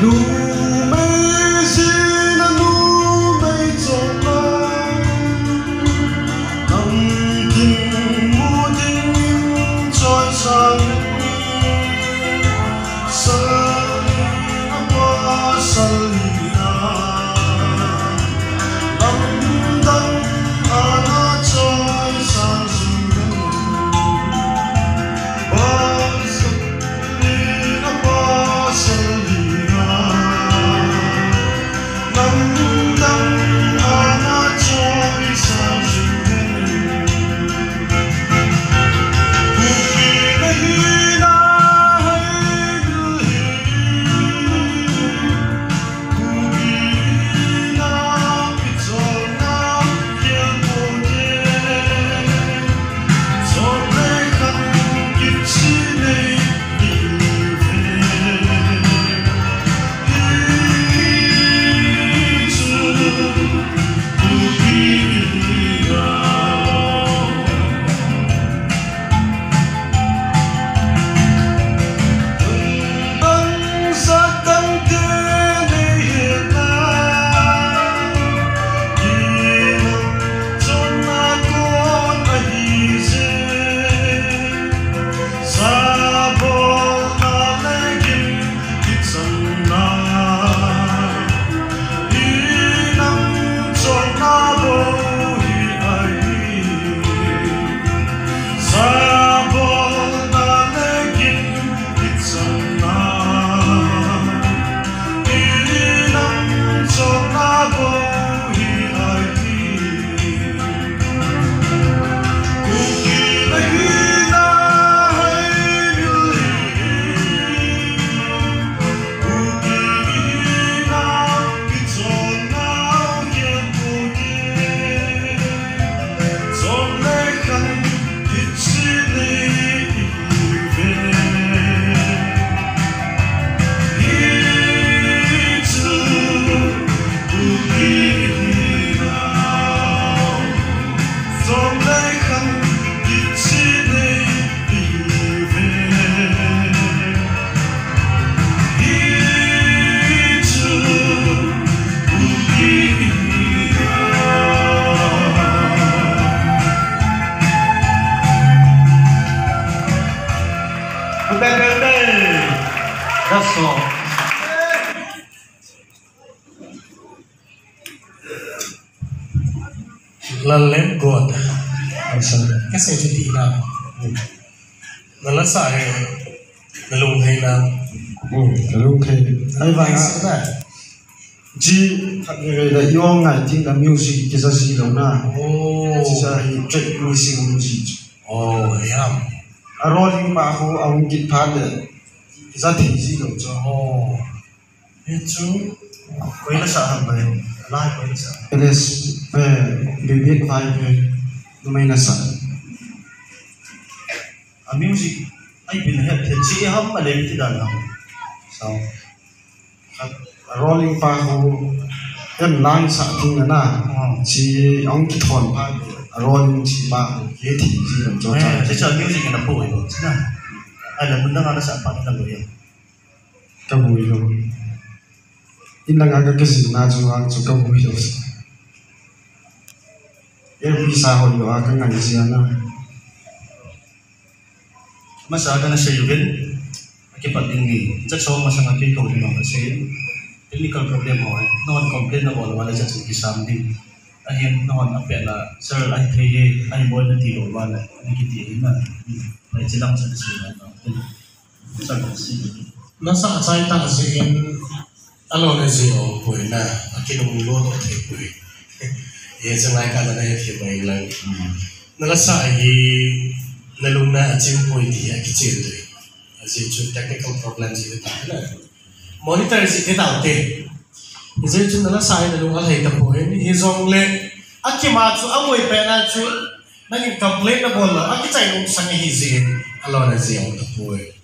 nu mây xin nu mây trộn lại nằm tình mua tình trôi sang That's all. Lalem God. Kasi jadi na. Nalasa ay nalunghay na. Nalunghay. Ay ba na? Ji la yung ngai ting la music kisa si lo na. Oh. Kisa hi track music music. Oh, yam. Rolling pa ako ang guitar de. Kisa ting si lo cho. Oh. Itu Kau ini sah apa yang? Lah kau ini sah. Eles bebek vibe lumay na sa. Music ay pinahit. Si ham malay tidak lang. So. Rolling pa ako yan lang sa ating na si ang kiton pa rolling si pa yeti si ang Saya cakap music yang apa itu? Cina. Ada benda ada siapa yang lalu ya? kabuy lo ilang aga kasi na ang so kabuy lo yan bisa ko yo aga nga siya na Masa ada nasi yugen akibat tinggi. Cak so masa ngaji kau di mana sih? Technical problem ho, non complain na bola wala sa kisam din. Ayun non apela sir ay three ay boy na tilo wala nakiti na. Ay silang sa sila no. Sa sila. nasa asay ta kasi alo na siyo po na akinumulo to tayo po. Yes, ang nakakala na yung may lang. Nalasa ay naluna at siyo po hindi akitin to. Kasi yung technical problems ito tayo na. Monitor is it out there. Is it yung nalasa ay nalungal ay tapuhin. Hizong le. At kimatsu, amoy pena chu. Naging complain na bola. At kita yung sangi hizin. Alo na siyo tapuhin.